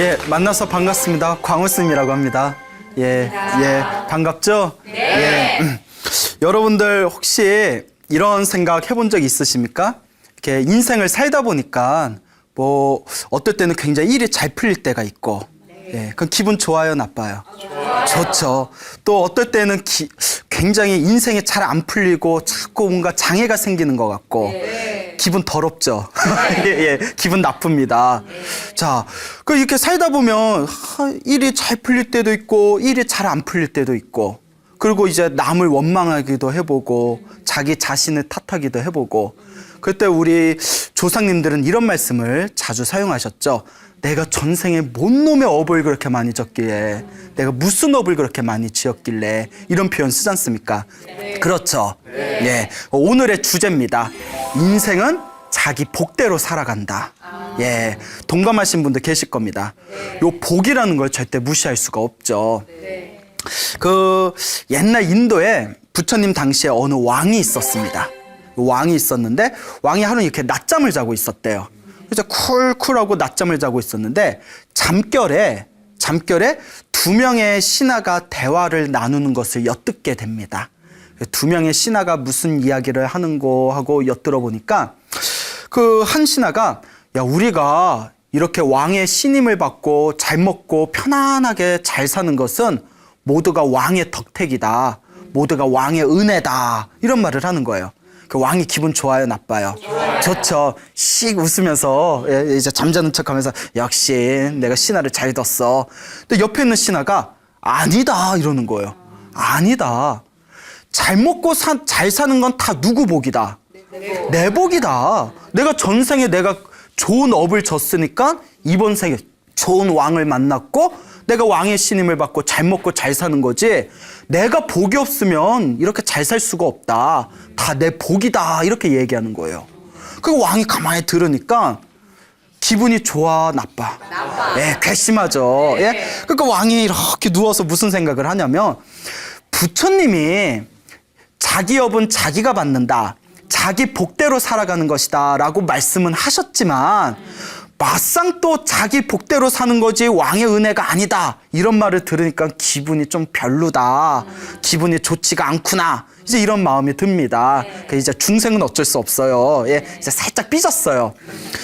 예, 만나서 반갑습니다. 광우쌤이라고 합니다. 예, 반갑죠? 네. 여러분들 혹시 이런 생각 해본 적 있으십니까? 이렇게 인생을 살다 보니까 뭐 어떨 때는 굉장히 일이 잘 풀릴 때가 있고, 예, 그럼 기분 좋아요, 나빠요? 좋죠. 또 어떨 때는 굉장히 인생이 잘 안 풀리고 자꾸 뭔가 장애가 생기는 것 같고, 기분 더럽죠. 예, 기분 나쁩니다. 자, 그 이렇게 살다 보면 일이 잘 풀릴 때도 있고, 일이 잘 안 풀릴 때도 있고, 그리고 이제 남을 원망하기도 해보고, 자기 자신을 탓하기도 해보고, 그때 우리 조상님들은 이런 말씀을 자주 사용하셨죠. 내가 전생에 뭔 놈의 업을 그렇게 많이 졌길래, 내가 무슨 업을 그렇게 많이 지었길래, 이런 표현 쓰지 않습니까? 그렇죠. 예, 오늘의 주제입니다. 인생은 자기 복대로 살아간다. 예, 동감하신 분들 계실 겁니다. 요 복이라는 걸 절대 무시할 수가 없죠. 그 옛날 인도에 부처님 당시에 어느 왕이 있었습니다. 왕이 있었는데 왕이 하루 이렇게 낮잠을 자고 있었대요. 그래서 쿨쿨하고 낮잠을 자고 있었는데 잠결에 두 명의 신하가 대화를 나누는 것을 엿듣게 됩니다. 두 명의 신하가 무슨 이야기를 하는 거 하고 엿들어 보니까 그 한 신하가, 야, 우리가 이렇게 왕의 신임을 받고 잘 먹고 편안하게 잘 사는 것은 모두가 왕의 덕택이다. 모두가 왕의 은혜다. 이런 말을 하는 거예요. 그 왕이 기분 좋아요, 나빠요? 좋죠. 씩 웃으면서 이제 잠자는 척하면서 역시 내가 신하를 잘 뒀어. 근데 옆에 있는 신하가 아니다 이러는 거예요. 아니다. 잘 먹고 잘 사는 건 다 누구 복이다? 내 복이다. 내가 전생에 내가 좋은 업을 졌으니까 이번 생에 좋은 왕을 만났고 내가 왕의 신임을 받고 잘 먹고 잘 사는 거지, 내가 복이 없으면 이렇게 잘 살 수가 없다. 다 내 복이다. 이렇게 얘기하는 거예요. 그 왕이 가만히 들으니까 기분이 좋아, 나빠? 예, 괘씸하죠. 예? 그러니까 왕이 이렇게 누워서 무슨 생각을 하냐면, 부처님이 자기 업은 자기가 받는다. 자기 복대로 살아가는 것이다. 라고 말씀은 하셨지만, 막상 또 자기 복대로 사는 거지 왕의 은혜가 아니다. 이런 말을 들으니까 기분이 좀 별로다. 기분이 좋지가 않구나. 이제 이런 마음이 듭니다. 이제 중생은 어쩔 수 없어요. 예, 이제 살짝 삐졌어요.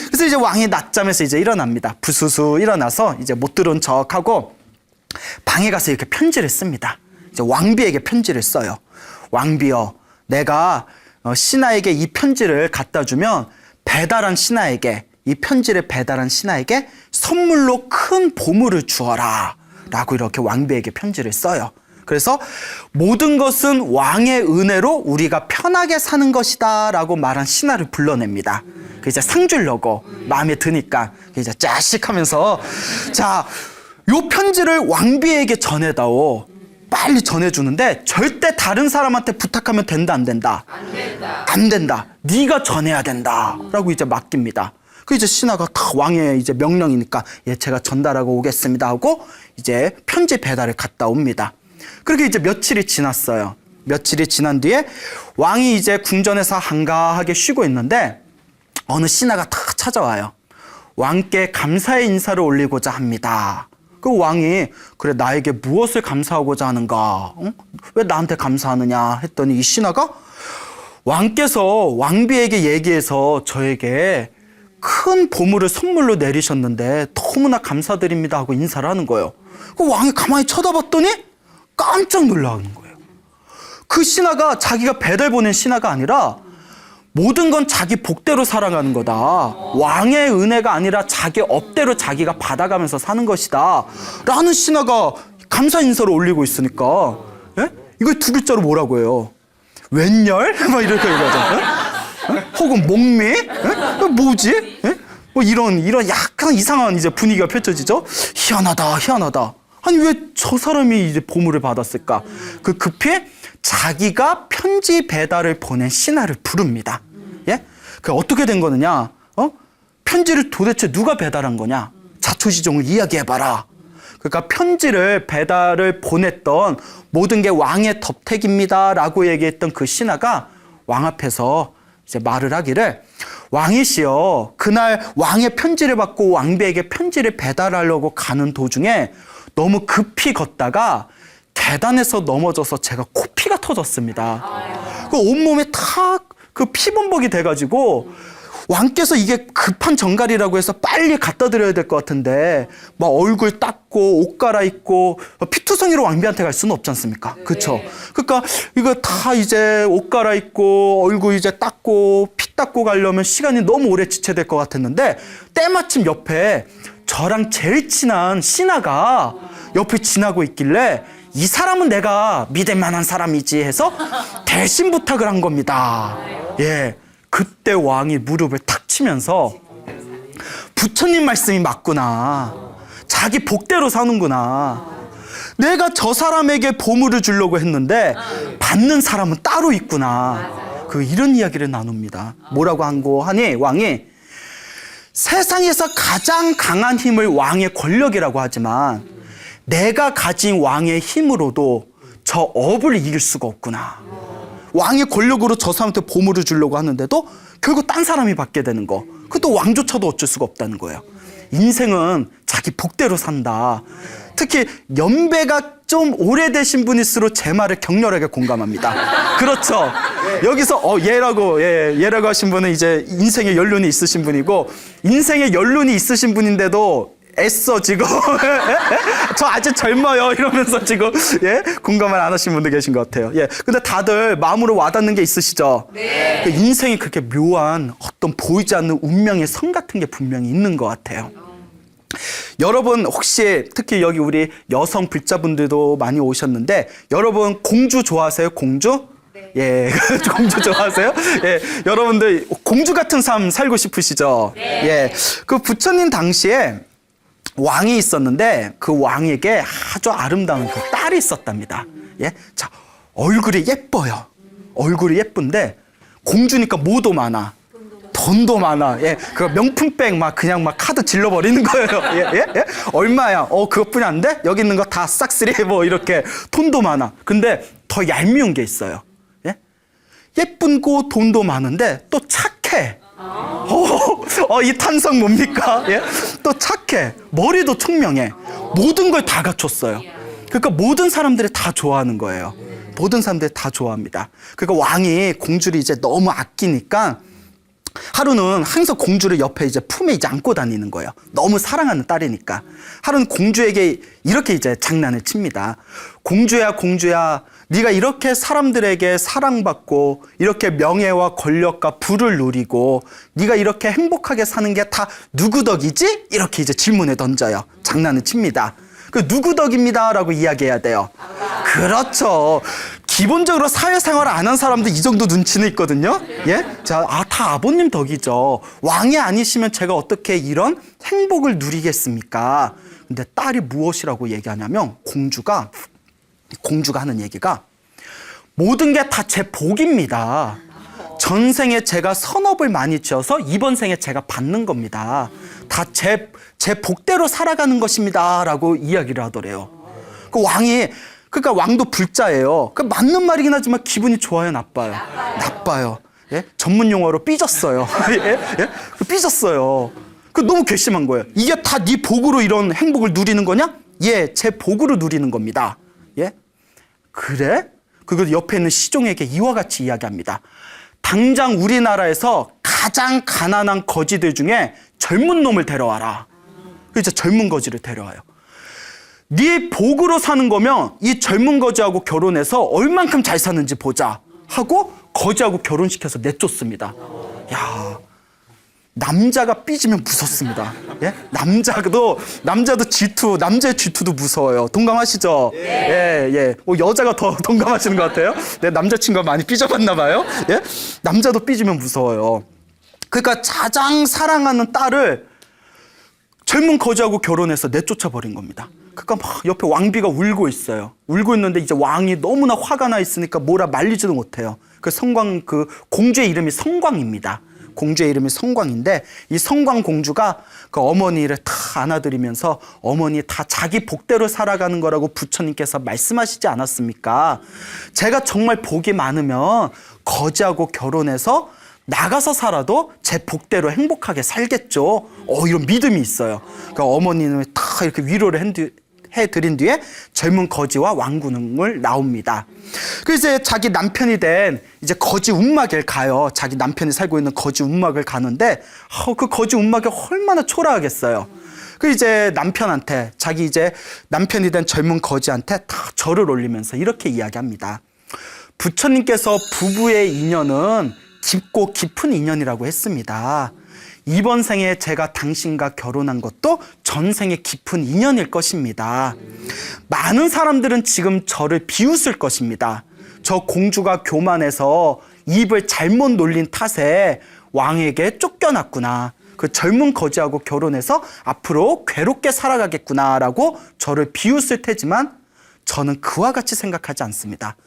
그래서 이제 왕이 낮잠에서 이제 일어납니다. 부수수 일어나서 이제 못 들은 척하고 방에 가서 이렇게 편지를 씁니다. 이제 왕비에게 편지를 써요. 왕비여, 내가 신하에게 이 편지를 갖다 주면 이 편지를 배달한 신하에게 선물로 큰 보물을 주어라. 라고 이렇게 왕비에게 편지를 써요. 그래서 모든 것은 왕의 은혜로 우리가 편하게 사는 것이다. 라고 말한 신하를 불러냅니다. 이제 상 주려고 마음에 드니까 이제 짜식 하면서, 자, 요 편지를 왕비에게 전해다오. 빨리 전해주는데 절대 다른 사람한테 부탁하면 된다, 안 된다? 안 된다. 네가 전해야 된다. 라고 이제 맡깁니다. 그 이제 신하가 다 왕의 이제 명령이니까, 예, 제가 전달하고 오겠습니다 하고 이제 편지 배달을 갔다 옵니다. 그렇게 이제 며칠이 지났어요. 며칠이 지난 뒤에 왕이 이제 궁전에서 한가하게 쉬고 있는데 어느 신하가 탁 찾아와요. 왕께 감사의 인사를 올리고자 합니다. 그 왕이, 그래, 나에게 무엇을 감사하고자 하는가? 응? 왜 나한테 감사하느냐? 했더니 이 신하가 왕께서 왕비에게 얘기해서 저에게 큰 보물을 선물로 내리셨는데 너무나 감사드립니다 하고 인사를 하는 거예요. 그 왕이 가만히 쳐다봤더니 깜짝 놀라는 거예요. 그 신하가 자기가 배달 보낸 신하가 아니라 모든 건 자기 복대로 살아가는 거다. 왕의 은혜가 아니라 자기 업대로 자기가 받아가면서 사는 것이다. 라는 신하가 감사 인사를 올리고 있으니까, 예? 이걸 두 글자로 뭐라고 해요? 웬열? 막 이렇게 얘기하잖아요. 혹은 목미? 뭐지? 뭐 이런 약간 이상한 이제 분위기가 펼쳐지죠? 희한하다. 아니, 왜 저 사람이 이제 보물을 받았을까? 그 급히 자기가 편지 배달을 보낸 신하를 부릅니다. 예? 그 어떻게 된 거느냐? 편지를 도대체 누가 배달한 거냐? 자초지종을 이야기해봐라. 그러니까 편지를 배달을 보냈던 모든 게 왕의 덕택입니다라고 얘기했던 그 신하가 왕 앞에서 이제 말을 하기를, 왕이시여 그날 왕의 편지를 받고 왕비에게 편지를 배달하려고 가는 도중에 너무 급히 걷다가 계단에서 넘어져서 제가 코피가 터졌습니다. 그 온몸에 다 그 피범벅이 돼가지고 왕께서 이게 급한 정갈이라고 해서 빨리 갖다 드려야 될 것 같은데 막 얼굴 닦고 옷 갈아입고 피투성이로 왕비한테 갈 수는 없지 않습니까? 그렇죠? 그러니까 이거 다 이제 옷 갈아입고 얼굴 이제 닦고 피 닦고 가려면 시간이 너무 오래 지체될 것 같았는데 때마침 옆에 저랑 제일 친한 신하가 옆에 지나고 있길래 이 사람은 내가 믿을 만한 사람이지 해서 대신 부탁을 한 겁니다. 예. 그때 왕이 무릎을 탁 치면서 부처님 말씀이 맞구나. 자기 복대로 사는구나. 내가 저 사람에게 보물을 주려고 했는데 받는 사람은 따로 있구나. 이런 이야기를 나눕니다. 뭐라고 한고 하니 왕이 세상에서 가장 강한 힘을 왕의 권력이라고 하지만 내가 가진 왕의 힘으로도 저 업을 이길 수가 없구나. 왕의 권력으로 저 사람한테 보물을 주려고 하는데도 결국 딴 사람이 받게 되는 거. 그것도 왕조차도 어쩔 수가 없다는 거예요. 인생은 자기 복대로 산다. 특히 연배가 좀 오래되신 분일수록 제 말을 격렬하게 공감합니다. 그렇죠. 여기서 얘라고 하신 분은 이제 인생에 연륜이 있으신 분이고 인생에 연륜이 있으신 분인데도 애써 지금 저 아직 젊어요 이러면서 지금 공감을 안 하신 분도 계신 것 같아요. 근데 다들 마음으로 와닿는 게 있으시죠? 네. 인생이 그렇게 묘한 어떤 보이지 않는 운명의 선 같은 게 분명히 있는 것 같아요. 여러분 혹시 특히 여기 우리 여성 불자분들도 많이 오셨는데 여러분 공주 좋아하세요? 공주? 예, 공주 좋아하세요? 예, 여러분들 공주 같은 삶 살고 싶으시죠? 네. 예, 그 부처님 당시에 왕이 있었는데 그 왕에게 아주 아름다운 그 딸이 있었답니다. 예, 자 얼굴이 예뻐요. 얼굴이 예쁜데 공주니까 뭐도 많아. 돈도 많아. 예, 그 명품백 막 그냥 막 카드 질러버리는 거예요. 예. 얼마야? 그것뿐이 안 돼? 여기 있는 거 다 싹쓸이 뭐 이렇게 돈도 많아. 근데 더 얄미운 게 있어요. 예, 예쁜고 돈도 많은데 또 착해. 이 탄성 뭡니까? 예? 또 착해. 머리도 총명해. 모든 걸 다 갖췄어요. 그러니까 모든 사람들이 다 좋아하는 거예요. 모든 사람들이 다 좋아합니다. 그러니까 왕이 공주를 이제 너무 아끼니까 하루는 항상 공주를 옆에 이제 품에 이제 안고 다니는 거예요. 너무 사랑하는 딸이니까. 하루는 공주에게 이렇게 이제 장난을 칩니다. 공주야, 공주야. 네가 이렇게 사람들에게 사랑받고 이렇게 명예와 권력과 부를 누리고 네가 이렇게 행복하게 사는 게 다 누구 덕이지? 이렇게 이제 질문을 던져요. 장난을 칩니다. 누구 덕입니다 라고 이야기해야 돼요. 그렇죠. 기본적으로 사회생활 안 한 사람도 이 정도 눈치는 있거든요. 예? 자, 다 아버님 덕이죠. 왕이 아니시면 제가 어떻게 이런 행복을 누리겠습니까? 근데 딸이 무엇이라고 얘기하냐면 공주가 하는 얘기가 모든 게 다 제 복입니다. 전생에 제가 선업을 많이 지어서 이번 생에 제가 받는 겁니다. 다 제 복대로 살아가는 것입니다. 라고 이야기를 하더래요. 그러니까 왕도 불자예요. 그 맞는 말이긴 하지만 기분이 좋아요, 나빠요? 나빠요. 예? 전문 용어로 삐졌어요. 예? 삐졌어요. 너무 괘씸한 거예요. 이게 다 네 복으로 이런 행복을 누리는 거냐? 예, 제 복으로 누리는 겁니다. 예? 그래? 그리고 옆에 있는 시종에게 이와 같이 이야기합니다. 당장 우리나라에서 가장 가난한 거지들 중에 젊은 놈을 데려와라. 그래서 젊은 거지를 데려와요. 네 복으로 사는 거면 이 젊은 거지하고 결혼해서 얼만큼 잘 사는지 보자 하고 거지하고 결혼시켜서 내쫓습니다. 야, 남자가 삐지면 무섭습니다. 예? 남자도 남자의 질투도 무서워요. 동감하시죠? 예. 여자가 더 동감하시는 것 같아요. 내 남자친구가 많이 삐져봤나 봐요. 예? 남자도 삐지면 무서워요. 그러니까 가장 사랑하는 딸을 젊은 거지하고 결혼해서 내쫓아 버린 겁니다. 그러니까 막 옆에 왕비가 울고 있어요. 울고 있는데 이제 왕이 너무나 화가 나 있으니까 뭐라 말리지도 못해요. 그 공주의 이름이 성광입니다. 공주의 이름이 성광인데 이 성광 공주가 그 어머니를 다 안아드리면서 어머니 다 자기 복대로 살아가는 거라고 부처님께서 말씀하시지 않았습니까? 제가 정말 복이 많으면 거지하고 결혼해서 나가서 살아도 제 복대로 행복하게 살겠죠. 이런 믿음이 있어요. 그러니까 어머니는 다 이렇게 위로를 해드린 뒤에 젊은 거지와 왕군을 나옵니다. 그래서 이제 자기 남편이 된 이제 거지 움막을 가요. 자기 남편이 살고 있는 거지 움막을 가는데 그 거지 움막이 얼마나 초라하겠어요. 그 이제 남편한테 자기 이제 남편이 된 젊은 거지한테 다 절을 올리면서 이렇게 이야기합니다. 부처님께서 부부의 인연은 깊고 깊은 인연이라고 했습니다. 이번 생에 제가 당신과 결혼한 것도 전생의 깊은 인연일 것입니다. 많은 사람들은 지금 저를 비웃을 것입니다. 저 공주가 교만해서 입을 잘못 놀린 탓에 왕에게 쫓겨났구나. 그 젊은 거지하고 결혼해서 앞으로 괴롭게 살아가겠구나라고 저를 비웃을 테지만 저는 그와 같이 생각하지 않습니다.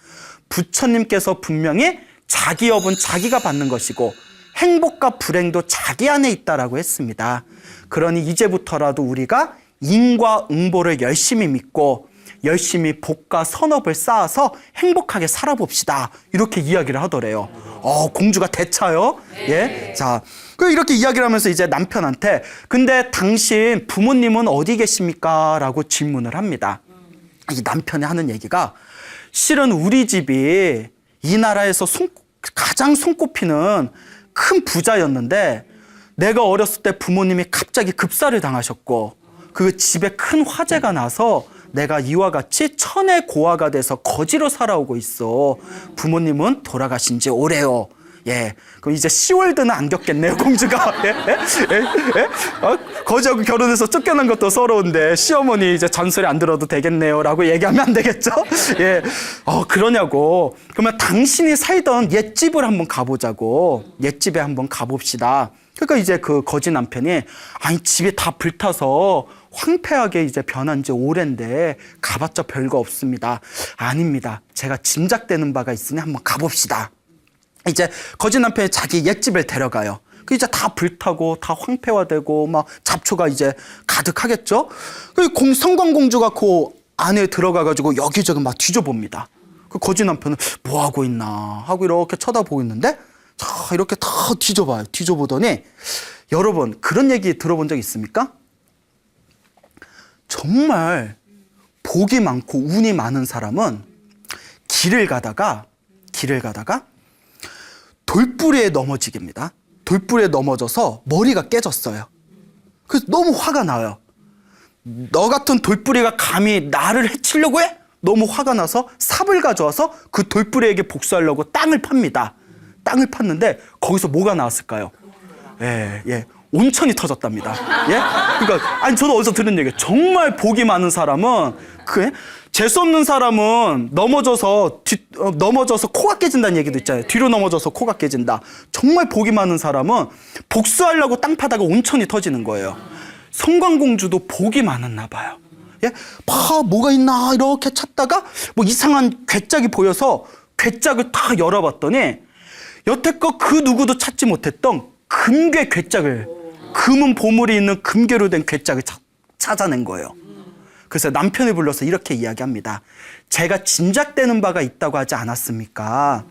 부처님께서 분명히 자기 업은 자기가 받는 것이고 행복과 불행도 자기 안에 있다라고 했습니다. 그러니 이제부터라도 우리가 인과 응보를 열심히 믿고 열심히 복과 선업을 쌓아서 행복하게 살아봅시다. 이렇게 이야기를 하더래요. 공주가 대차요. 예, 자, 이렇게 이야기를 하면서 이제 남편한테 근데 당신 부모님은 어디 계십니까? 라고 질문을 합니다. 이 남편이 하는 얘기가 실은 우리 집이 이 나라에서 가장 손꼽히는 큰 부자였는데 내가 어렸을 때 부모님이 갑자기 급사를 당하셨고 그 집에 큰 화재가 나서 내가 이와 같이 천의 고아가 돼서 거지로 살아오고 있어. 부모님은 돌아가신 지 오래요. 예, 그럼 이제 시월드는 안 겪겠네요, 공주가. 거지하고 결혼해서 쫓겨난 것도 서러운데 시어머니 이제 잔소리 안 들어도 되겠네요라고 얘기하면 안 되겠죠? 예, 그러냐고. 그러면 당신이 살던 옛집을 한번 가보자고. 옛집에 한번 가봅시다. 그러니까 이제 그 거지 남편이 아니 집이 다 불타서 황폐하게 이제 변한 지 오랜데 가봤자 별거 없습니다. 아닙니다. 제가 짐작되는 바가 있으니 한번 가봅시다. 이제 거지 남편이 자기 옛집을 데려가요. 그 이제 다 불타고 다 황폐화되고 막 잡초가 이제 가득하겠죠. 그 성광공주가 그 안에 들어가가지고 여기저기 막 뒤져봅니다. 그 거지 남편은 뭐 하고 있나 하고 이렇게 쳐다보고 있는데 자 이렇게 다 뒤져봐요. 뒤져보더니 여러분 그런 얘기 들어본 적 있습니까? 정말 복이 많고 운이 많은 사람은 길을 가다가 돌부리에 넘어지게입니다. 돌부리에 넘어져서 머리가 깨졌어요. 그래서 너무 화가 나요. 너 같은 돌부리가 감히 나를 해치려고 해? 너무 화가 나서 삽을 가져와서 그 돌부리에게 복수하려고 땅을 팝니다. 땅을 팠는데 거기서 뭐가 나왔을까요? 예. 온천이 터졌답니다. 예? 그러니까 아니 저도 어디서 들은 얘기예요. 정말 복이 많은 사람은 재수 없는 사람은 넘어져서 코가 깨진다는 얘기도 있잖아요. 뒤로 넘어져서 코가 깨진다. 정말 복이 많은 사람은 복수하려고 땅 파다가 온천이 터지는 거예요. 성광공주도 복이 많았나 봐요. 예? 뭐가 있나 이렇게 찾다가 뭐 이상한 괴짝이 보여서 괴짝을 다 열어봤더니 여태껏 그 누구도 찾지 못했던 금괴 괴짝을 금은 보물이 있는 금괴로 된 괴짝을 찾아낸 거예요. 그래서 남편을 불러서 이렇게 이야기합니다. 제가 짐작되는 바가 있다고 하지 않았습니까?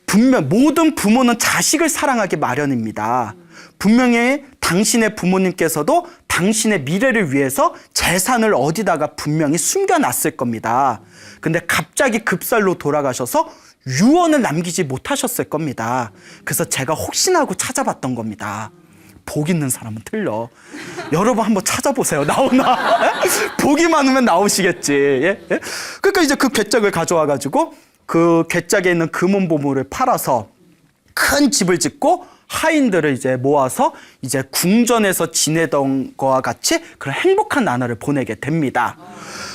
분명 모든 부모는 자식을 사랑하기 마련입니다. 분명히 당신의 부모님께서도 당신의 미래를 위해서 재산을 어디다가 분명히 숨겨놨을 겁니다. 근데 갑자기 급살로 돌아가셔서 유언을 남기지 못하셨을 겁니다. 그래서 제가 혹시나 하고 찾아봤던 겁니다. 복 있는 사람은 틀려. 여러분 한번 찾아보세요. 나오나? 복이 많으면 나오시겠지. 예? 그러니까 이제 그 괴짝을 가져와가지고 그 괴짝에 있는 금은 보물을 팔아서 큰 집을 짓고 하인들을 이제 모아서 이제 궁전에서 지내던 거와 같이 그런 행복한 나날을 보내게 됩니다.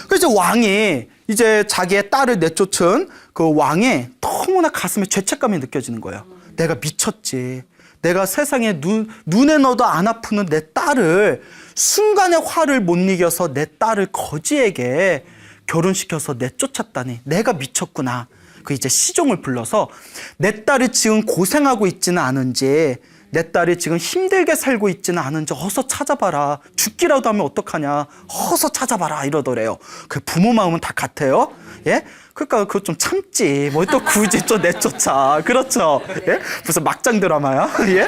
그래서 왕이 이제 자기의 딸을 내쫓은 그 왕이 너무나 가슴에 죄책감이 느껴지는 거예요. 내가 미쳤지. 내가 세상에 눈에 넣어도 안 아프는 내 딸을 순간의 화를 못 이겨서 내 딸을 거지에게 결혼시켜서 내쫓았다니 내가 미쳤구나. 그 이제 시종을 불러서 내 딸이 지금 고생하고 있지는 않은지 내 딸이 지금 힘들게 살고 있지는 않은지 어서 찾아봐라. 죽기라도 하면 어떡하냐. 어서 찾아봐라 이러더래요. 그 부모 마음은 다 같아요. 예? 그러니까 그거 좀 참지. 뭐 또 굳이 또 내쫓아. 그렇죠. 예? 무슨 막장 드라마야. 예?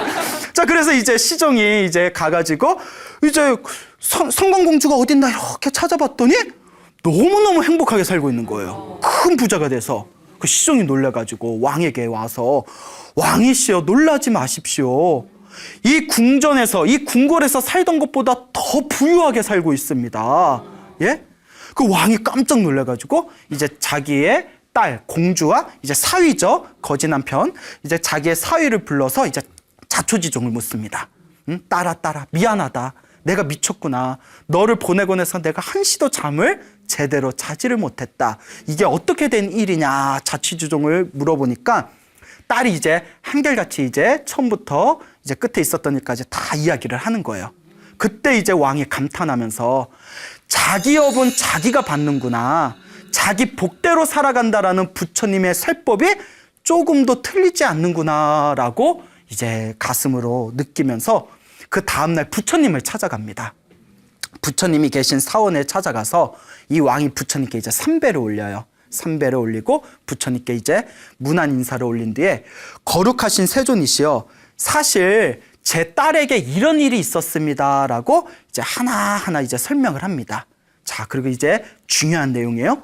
자, 그래서 이제 시종이 이제 가가지고 이제 성광공주가 어딨나 이렇게 찾아봤더니 너무너무 행복하게 살고 있는 거예요. 큰 부자가 돼서. 그 시종이 놀라가지고 왕에게 와서 왕이시여 놀라지 마십시오. 이 궁전에서 이 궁궐에서 살던 것보다 더 부유하게 살고 있습니다. 예? 그 왕이 깜짝 놀라가지고 이제 자기의 딸 공주와 이제 사위죠, 거지 남편, 이제 자기의 사위를 불러서 이제 자초지종을 묻습니다. 응? 딸아 미안하다. 내가 미쳤구나. 너를 보내고 나서 내가 한시도 잠을 제대로 자지를 못했다. 이게 어떻게 된 일이냐 자초지종을 물어보니까 딸이 이제 한결같이 이제 처음부터 이제 끝에 있었던 일까지 다 이야기를 하는 거예요. 그때 이제 왕이 감탄하면서 자기 업은 자기가 받는구나. 자기 복대로 살아간다라는 부처님의 살법이 조금도 틀리지 않는구나라고 이제 가슴으로 느끼면서 그 다음날 부처님을 찾아갑니다. 부처님이 계신 사원에 찾아가서 이 왕이 부처님께 이제 삼배를 올려요. 삼배를 올리고 부처님께 이제 문안 인사를 올린 뒤에 거룩하신 세존이시여 사실 제 딸에게 이런 일이 있었습니다라고 이제 하나하나 이제 설명을 합니다. 자, 그리고 이제 중요한 내용이에요.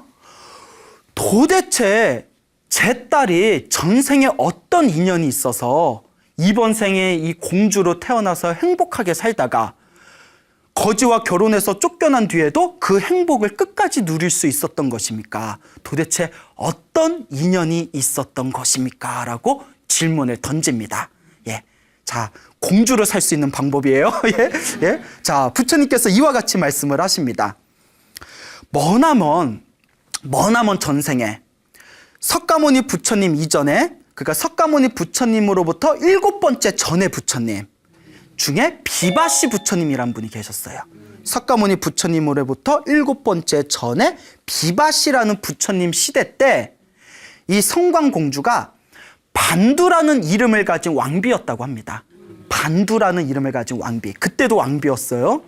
도대체 제 딸이 전생에 어떤 인연이 있어서 이번 생에 이 공주로 태어나서 행복하게 살다가 거지와 결혼해서 쫓겨난 뒤에도 그 행복을 끝까지 누릴 수 있었던 것입니까? 도대체 어떤 인연이 있었던 것입니까? 라고 질문을 던집니다. 예. 자, 공주로 살 수 있는 방법이에요. 예. 예. 자, 부처님께서 이와 같이 말씀을 하십니다. 머나먼 전생에 석가모니 부처님 이전에, 그러니까 석가모니 부처님으로부터 7번째 전에 부처님 중에 비바시 부처님이란 분이 계셨어요. 석가모니 부처님으로부터 7번째 전에 비바시라는 부처님 시대 때 이 성광공주가 반두라는 이름을 가진 왕비였다고 합니다. 반두라는 이름을 가진 왕비. 그때도 왕비였어요.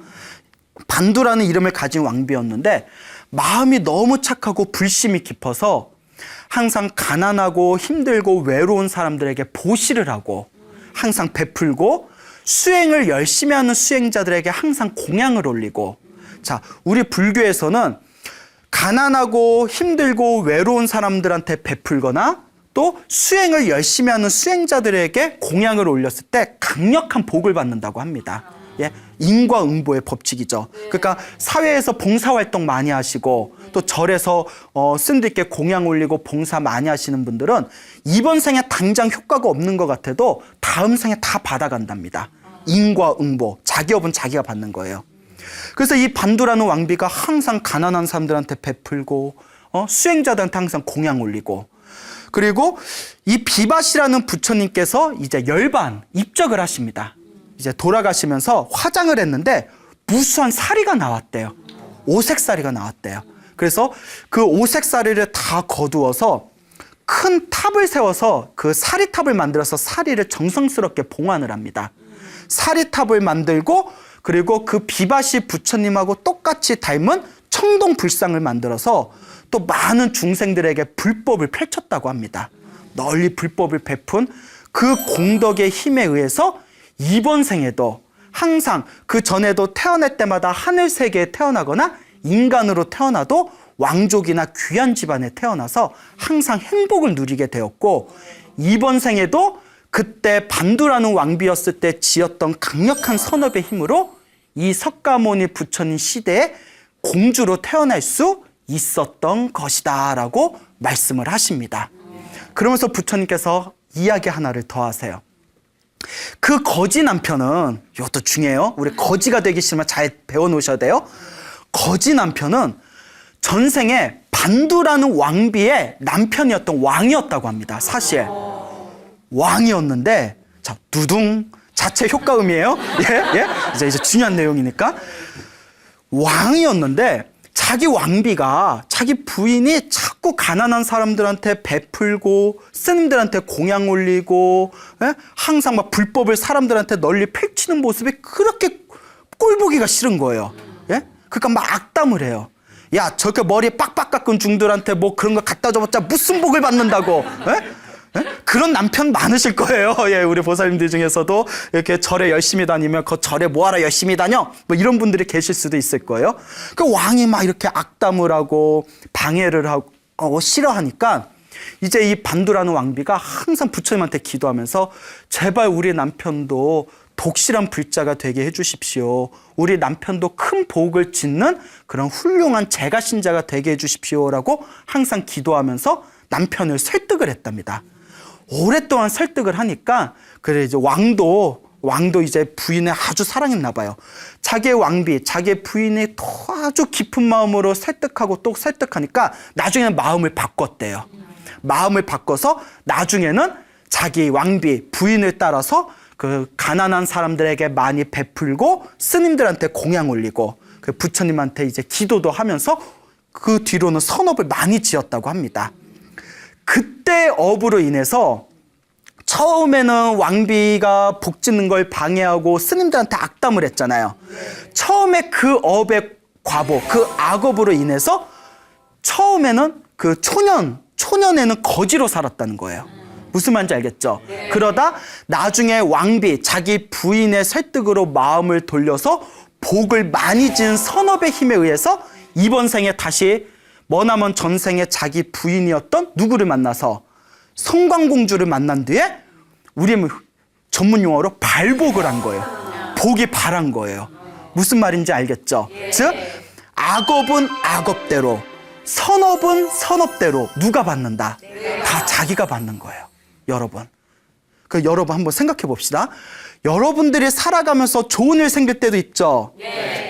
반두라는 이름을 가진 왕비였는데 마음이 너무 착하고 불심이 깊어서 항상 가난하고 힘들고 외로운 사람들에게 보시를 하고 항상 베풀고 수행을 열심히 하는 수행자들에게 항상 공양을 올리고, 자, 우리 불교에서는 가난하고 힘들고 외로운 사람들한테 베풀거나 또 수행을 열심히 하는 수행자들에게 공양을 올렸을 때 강력한 복을 받는다고 합니다. 예, 인과응보의 법칙이죠. 그러니까 사회에서 봉사활동 많이 하시고 또 절에서 스님들께 공양 올리고 봉사 많이 하시는 분들은 이번 생에 당장 효과가 없는 것 같아도 다음 생에 다 받아간답니다. 인과응보, 자기 업은 자기가 받는 거예요. 그래서 이 반두라는 왕비가 항상 가난한 사람들한테 베풀고 수행자들한테 항상 공양 올리고, 그리고 이 비바시라는 부처님께서 이제 열반 입적을 하십니다. 이제 돌아가시면서 화장을 했는데 무수한 사리가 나왔대요. 오색사리가 나왔대요. 그래서 그 오색사리를 다 거두어서 큰 탑을 세워서 그 사리탑을 만들어서 사리를 정성스럽게 봉안을 합니다. 사리탑을 만들고 그리고 그 비바시 부처님하고 똑같이 닮은 청동불상을 만들어서 또 많은 중생들에게 불법을 펼쳤다고 합니다. 널리 불법을 베푼 그 공덕의 힘에 의해서 이번 생에도 항상 그 전에도 태어날 때마다 하늘 세계에 태어나거나 인간으로 태어나도 왕족이나 귀한 집안에 태어나서 항상 행복을 누리게 되었고, 이번 생에도 그때 반두라는 왕비였을 때 지었던 강력한 선업의 힘으로 이 석가모니 부처님 시대에 공주로 태어날 수 있었던 것이다 라고 말씀을 하십니다. 그러면서 부처님께서 이야기 하나를 더 하세요. 그 거지 남편은, 이것도 중요해요. 우리 거지가 되기 싫으면 잘 배워놓으셔야 돼요. 거지 남편은 전생에 반두라는 왕비의 남편이었던 왕이었다고 합니다. 사실 왕이었는데, 자, 두둥 자체 효과음이에요. 예, 예. 이제 중요한 내용이니까 왕이었는데 자기 왕비가 자기 부인이 자꾸 가난한 사람들한테 베풀고 스님들한테 공양 올리고 항상 막 불법을 사람들한테 널리 펼치는 모습이 그렇게 꼴보기가 싫은 거예요. 그러니까 막 악담을 해요. 야, 저렇게 머리에 빡빡 깎은 중들한테 뭐 그런 거 갖다 줘봤자 무슨 복을 받는다고. 그런 남편 많으실 거예요. 우리 보살님들 중에서도 이렇게 절에 열심히 다니면 그 절에 뭐하러 열심히 다녀? 뭐 이런 분들이 계실 수도 있을 거예요. 그 왕이 막 이렇게 악담을 하고 방해를 하고 싫어하니까 이제 이 반두라는 왕비가 항상 부처님한테 기도하면서 제발 우리 남편도 독실한 불자가 되게 해주십시오. 우리 남편도 큰 복을 짓는 그런 훌륭한 제가신자가 되게 해주십시오라고 항상 기도하면서 남편을 설득을 했답니다. 오랫동안 설득을 하니까 그래 이제 왕도 이제 부인을 아주 사랑했나 봐요. 자기의 왕비, 자기의 부인이 또 아주 깊은 마음으로 설득하고 또 설득하니까 나중에는 마음을 바꿨대요. 마음을 바꿔서 나중에는 자기 왕비, 부인을 따라서 그 가난한 사람들에게 많이 베풀고 스님들한테 공양 올리고 그 부처님한테 이제 기도도 하면서 그 뒤로는 선업을 많이 지었다고 합니다. 그때 업으로 인해서 처음에는 왕비가 복 짓는 걸 방해하고 스님들한테 악담을 했잖아요. 처음에 그 업의 과보, 그 악업으로 인해서 처음에는 그 초년에는 거지로 살았다는 거예요. 무슨 말인지 알겠죠? 그러다 나중에 왕비, 자기 부인의 설득으로 마음을 돌려서 복을 많이 지은 선업의 힘에 의해서 이번 생에 다시 머나먼 전생에 자기 부인이었던 누구를 만나서 성광공주를 만난 뒤에 우리 전문 용어로 발복을 한 거예요. 복이 발한 거예요. 무슨 말인지 알겠죠? 즉 악업은 악업대로, 선업은 선업대로 누가 받는다? 다 자기가 받는 거예요. 여러분. 그 여러분 한번 생각해 봅시다. 여러분들이 살아가면서 좋은 일 생길 때도 있죠.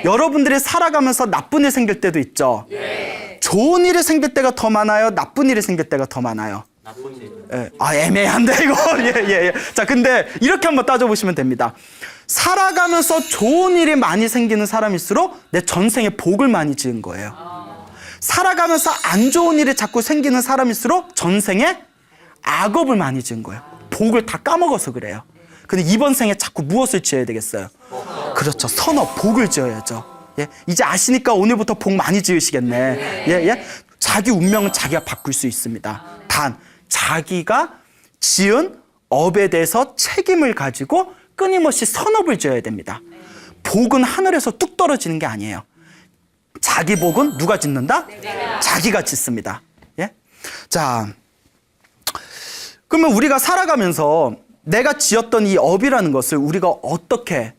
여러분들이 살아가면서 나쁜 일 생길 때도 있죠. 좋은 일이 생길 때가 더 많아요? 나쁜 일이 생길 때가 더 많아요? 나쁜 일. 애매한데 이거. 자, 근데 이렇게 한번 따져보시면 됩니다. 살아가면서 좋은 일이 많이 생기는 사람일수록 내 전생에 복을 많이 지은 거예요. 살아가면서 안 좋은 일이 자꾸 생기는 사람일수록 전생에 악업을 많이 지은 거예요. 복을 다 까먹어서 그래요. 근데 이번 생에 자꾸 무엇을 지어야 되겠어요? 그렇죠. 선업, 복을 지어야죠. 이제 아시니까 오늘부터 복 많이 지으시겠네. 자기 운명은 자기가 바꿀 수 있습니다. 단 자기가 지은 업에 대해서 책임을 가지고 끊임없이 선업을 지어야 됩니다. 복은 하늘에서 뚝 떨어지는 게 아니에요. 자기 복은 누가 짓는다? 자기가 짓습니다. 자, 그러면 우리가 살아가면서 내가 지었던 이 업이라는 것을 우리가 어떻게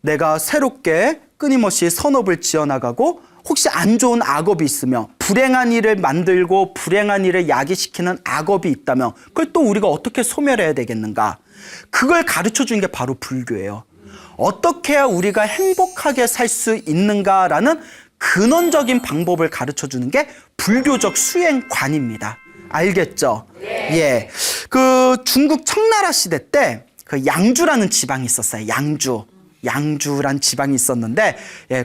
내가 새롭게 끊임없이 선업을 지어나가고 혹시 안 좋은 악업이 있으며 불행한 일을 만들고 불행한 일을 야기시키는 악업이 있다면 그걸 또 우리가 어떻게 소멸해야 되겠는가? 그걸 가르쳐 주는 게 바로 불교예요. 어떻게 해야 우리가 행복하게 살 수 있는가라는 근원적인 방법을 가르쳐 주는 게 불교적 수행관입니다. 알겠죠? 그 중국 청나라 시대 때 그 양주라는 지방이 있었어요. 양주란 지방이 있었는데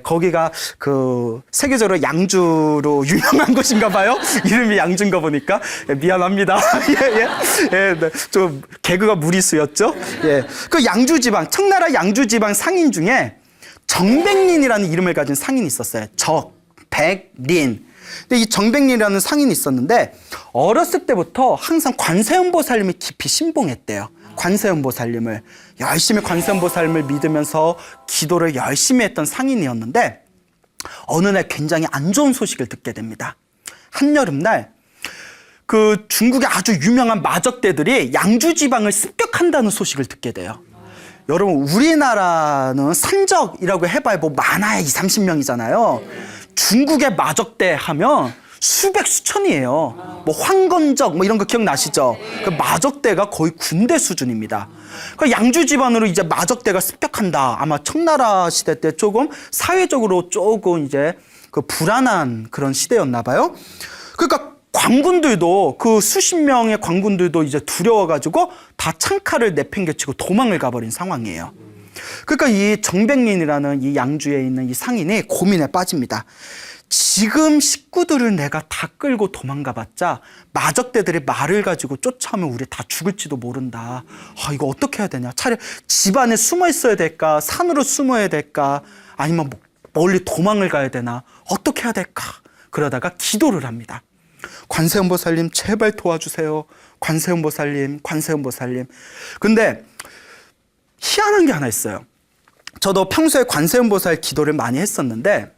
거기가 그 세계적으로 양주로 유명한 곳인가 봐요. 이름이 양주인가 보니까 미안합니다. 좀 개그가 무리수였죠. 그 양주 지방, 청나라 양주 지방 상인 중에 정백린이라는 이름을 가진 상인이 있었어요. 백린. 근데 이 정백린이라는 상인이 있었는데 어렸을 때부터 항상 관세음보살님이 깊이 신봉했대요. 관세음보살님을 열심히 관세음보살님을 믿으면서 기도를 열심히 했던 상인이었는데 어느 날 굉장히 안 좋은 소식을 듣게 됩니다. 한여름날 그 중국의 아주 유명한 마적대들이 양주 지방을 습격한다는 소식을 듣게 돼요. 여러분 우리나라는 산적이라고 해봐야 뭐 많아야 20-30명이잖아요. 중국의 마적대 하면 수백 수천이에요. 뭐 황건적 뭐 이런 거 기억나시죠? 그 마적대가 거의 군대 수준입니다. 그 양주 집안으로 이제 마적대가 습격한다. 아마 청나라 시대 때 조금 사회적으로 조금 이제 그 불안한 그런 시대였나 봐요. 그러니까 관군들도 그 수십 명의 관군들도 이제 두려워가지고 다 창칼을 내팽개치고 도망을 가버린 상황이에요. 그러니까 이 정백린이라는 이 양주에 있는 이 상인이 고민에 빠집니다. 지금 식구들을 내가 다 끌고 도망가봤자 마적대들이 말을 가지고 쫓아오면 우리 다 죽을지도 모른다. 아, 이거 어떻게 해야 되냐? 차라리 집 안에 숨어 있어야 될까? 산으로 숨어야 될까? 아니면 멀리 도망을 가야 되나? 어떻게 해야 될까? 그러다가 기도를 합니다. 관세음보살님 제발 도와주세요. 관세음보살님, 관세음보살님. 근데 희한한 게 하나 있어요. 저도 평소에 관세음보살 기도를 많이 했었는데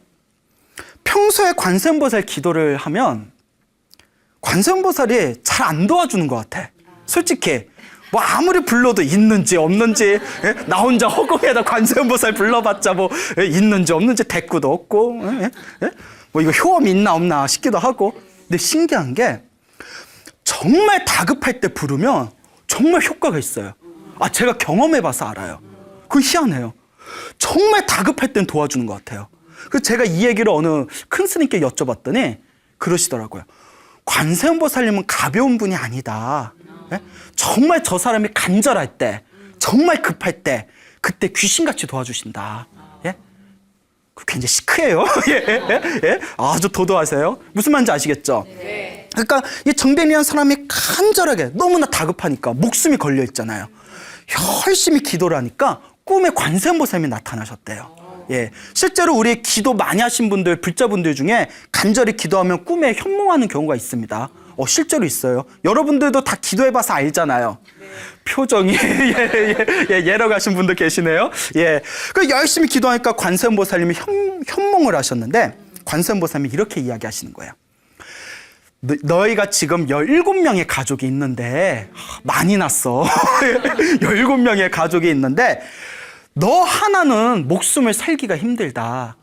평소에 관세음보살 기도를 하면 관세음보살이 잘 안 도와주는 것 같아. 솔직히 뭐 아무리 불러도 있는지 없는지, 예? 나 혼자 허공에다 관세음보살 불러봤자 뭐 있는지 없는지 대꾸도 없고, 예? 예? 뭐 이거 효험이 있나 없나 싶기도 하고. 근데 신기한 게 정말 다급할 때 부르면 정말 효과가 있어요. 아, 제가 경험해봐서 알아요. 그거 희한해요. 정말 다급할 땐 도와주는 것 같아요. 그래서 제가 이 얘기를 어느 큰 스님께 여쭤봤더니 그러시더라고요. 관세음보살님은 가벼운 분이 아니다. 예? 정말 저 사람이 간절할 때, 정말 급할 때, 그때 귀신같이 도와주신다. 예? 굉장히 시크해요. 예? 예? 아주 도도하세요. 무슨 말인지 아시겠죠? 네. 그러니까 이 정뱅이라는 사람이 간절하게 너무나 다급하니까 목숨이 걸려 있잖아요. 열심히 기도를 하니까 꿈에 관세음보살님이 나타나셨대요. 예, 실제로 우리 기도 많이 하신 분들, 불자분들 중에 간절히 기도하면 꿈에 현몽하는 경우가 있습니다. 실제로 있어요. 여러분들도 다 기도해봐서 알잖아요. 네. 표정이 예러 가신 분들 계시네요. 예, 그 열심히 기도하니까 관세음보살님이 현몽을 하셨는데 관세음보살님이 이렇게 이야기하시는 거예요. 너희가 지금 17명의 가족이 있는데 많이 났어. 17명의 가족이 있는데 너 하나는 목숨을 살기가 힘들다.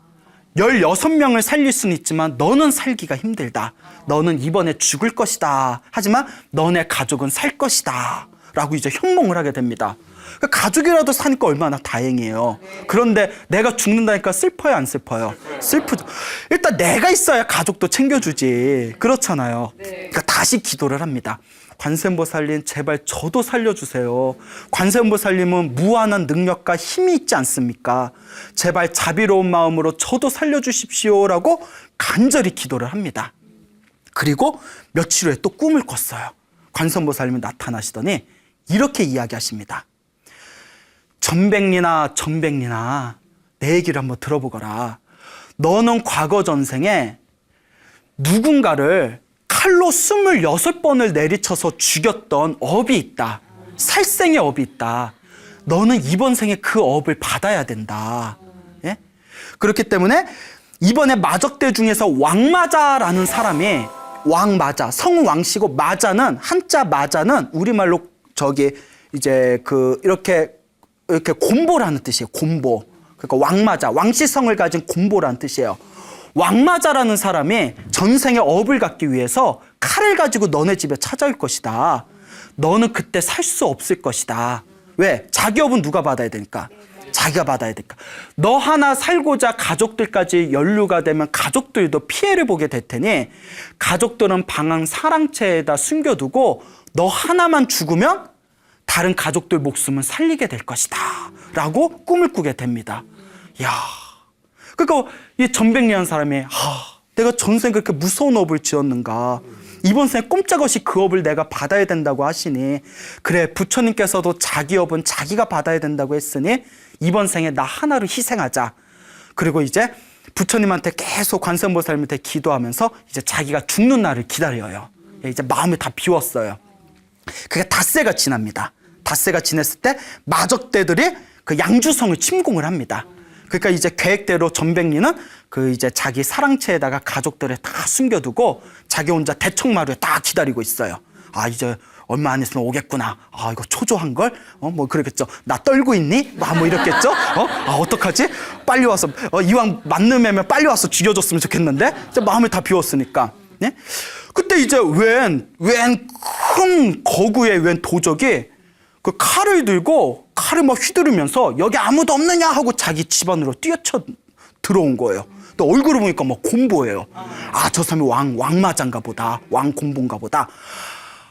16명을 살릴 수는 있지만 너는 살기가 힘들다. 너는 이번에 죽을 것이다. 하지만 너네 가족은 살 것이다. 라고 이제 현몽을 하게 됩니다. 가족이라도 사니까 얼마나 다행이에요. 그런데 내가 죽는다니까 슬퍼요, 안 슬퍼요? 슬프죠. 일단 내가 있어야 가족도 챙겨주지. 그렇잖아요. 그러니까 다시 기도를 합니다. 관세음보살님 제발 저도 살려주세요. 관세음보살님은 무한한 능력과 힘이 있지 않습니까? 제발 자비로운 마음으로 저도 살려주십시오라고 간절히 기도를 합니다. 그리고 며칠 후에 또 꿈을 꿨어요. 관세음보살님이 나타나시더니 이렇게 이야기하십니다. 전백리나 내 얘기를 한번 들어보거라. 너는 과거 전생에 누군가를 칼로 26번을 내리쳐서 죽였던 업이 있다. 살생의 업이 있다. 너는 이번 생에 그 업을 받아야 된다. 예? 그렇기 때문에 이번에 마적대 중에서 왕마자라는 사람이 왕마자, 성왕씨고 마자는 한자 마자는 우리말로 저기 이제 이렇게 곰보라는 뜻이에요. 곰보. 그러니까 왕마자, 왕씨성을 가진 곰보라는 뜻이에요. 왕마자라는 사람이 전생에 업을 갚기 위해서 칼을 가지고 너네 집에 찾아올 것이다. 너는 그때 살 수 없을 것이다. 왜? 자기 업은 누가 받아야 되니까? 자기가 받아야 되니까. 너 하나 살고자 가족들까지 연루가 되면 가족들도 피해를 보게 될 테니 가족들은 방황 사랑채에다 숨겨두고 너 하나만 죽으면 다른 가족들 목숨은 살리게 될 것이다. 라고 꿈을 꾸게 됩니다. 이야. 그러니까 이 전백리한 사람이 내가 전생 그렇게 무서운 업을 지었는가. 이번 생에 꼼짝없이 그 업을 내가 받아야 된다고 하시니 그래 부처님께서도 자기 업은 자기가 받아야 된다고 했으니 이번 생에 나 하나로 희생하자. 그리고 이제 부처님한테 계속 관세음보살님한테 기도하면서 이제 자기가 죽는 날을 기다려요. 이제 마음을 다 비웠어요. 그게 닷새가 지납니다. 닷새가 지냈을 때 마적대들이 그 양주성을 침공을 합니다. 그러니까 이제 계획대로 전백리는 이제 자기 사랑채에다가 가족들을 다 숨겨두고 자기 혼자 대청마루에 딱 기다리고 있어요. 아, 이제 얼마 안 있으면 오겠구나. 아, 이거 초조한 걸? 뭐 그러겠죠. 나 떨고 있니? 뭐 이랬겠죠. 어떡하지? 빨리 와서 이왕 만남하면 빨리 와서 죽여줬으면 좋겠는데. 이제 마음을 다 비웠으니까. 네? 그때 이제 웬 큰 거구의 웬 도적이 그 칼을 들고 칼을 막 휘두르면서 여기 아무도 없느냐 하고 자기 집안으로 뛰어쳐 들어온 거예요. 또 얼굴을 보니까 막 곰보예요. 아, 저 사람이 왕마자인가 보다. 왕곰보인가 보다.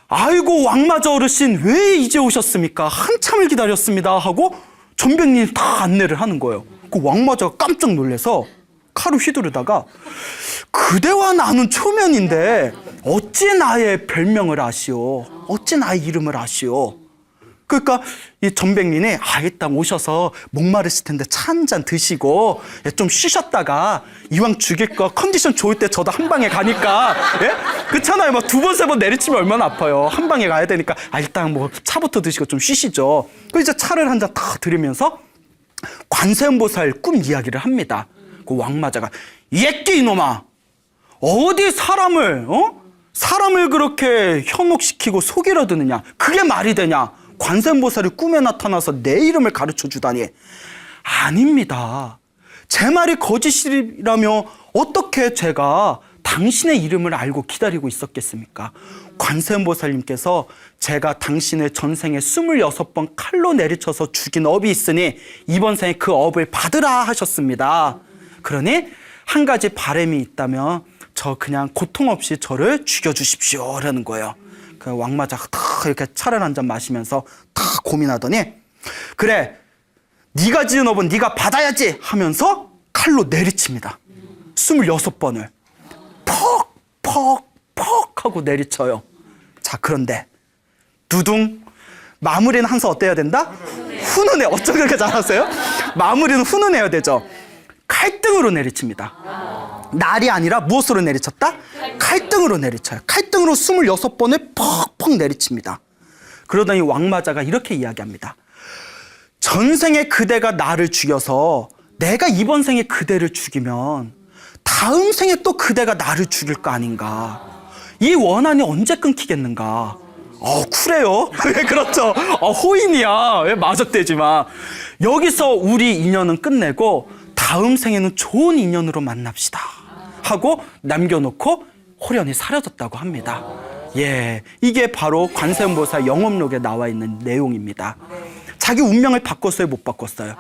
아이고 왕마자 어르신 왜 이제 오셨습니까? 한참을 기다렸습니다 하고 전백리는 다 안내를 하는 거예요. 그 왕마자가 깜짝 놀라서 칼을 휘두르다가 그대와 나는 초면인데 어찌 나의 별명을 아시오? 어찌 나의 이름을 아시오? 그러니까 이 전백민이 일단 오셔서 목마르실 텐데 차 한 잔 드시고 좀 쉬셨다가 이왕 죽일 거 컨디션 좋을 때 저도 한 방에 가니까 그렇잖아요. 막 두 번, 세 번 내리치면 얼마나 아파요. 한 방에 가야 되니까 일단 뭐 차부터 드시고 좀 쉬시죠. 그 이제 차를 한 잔 탁 들이면서 관세음보살 꿈 이야기를 합니다. 그 왕마자가 예끼 이놈아 어디 사람을 그렇게 현혹시키고 속이려 드느냐 그게 말이 되냐 관세음보살이 꿈에 나타나서 내 이름을 가르쳐 주다니 아닙니다. 제 말이 거짓이라며 어떻게 제가 당신의 이름을 알고 기다리고 있었겠습니까? 관세음보살님께서 제가 당신의 전생에 26번 칼로 내리쳐서 죽인 업이 있으니 이번 생에 그 업을 받으라 하셨습니다. 그러니 한 가지 바람이 있다면 저 그냥 고통 없이 저를 죽여주십시오 라는 거예요. 그 왕마자가 탁 이렇게 차를 한 잔 마시면서 탁 고민하더니 그래 네가 지은 업은 네가 받아야지 하면서 칼로 내리칩니다. 26번을 퍽 하고 내리쳐요. 자 그런데 두둥 마무리는 항상 어때야 된다? 훈훈해. 어쩜 그렇게 잘하세요? 마무리는 훈훈해야 되죠. 칼등으로 내리칩니다. 날이 아니라 무엇으로 내리쳤다? 칼등으로 내리쳐요. 칼등으로 26번을 퍽퍽 내리칩니다. 그러더니 왕마자가 이렇게 이야기합니다. 전생에 그대가 나를 죽여서 내가 이번 생에 그대를 죽이면 다음 생에 또 그대가 나를 죽일 거 아닌가. 이 원한이 언제 끊기겠는가. 쿨해요. 그렇죠. 호인이야. 왜 마적대지만. 여기서 우리 인연은 끝내고 다음 생에는 좋은 인연으로 만납시다 하고 남겨놓고 호련히 사라졌다고 합니다. 예, 이게 바로 관세음보살 영업록에 나와 있는 내용입니다. 자기 운명을 바꿨어요, 못 바꿨어요?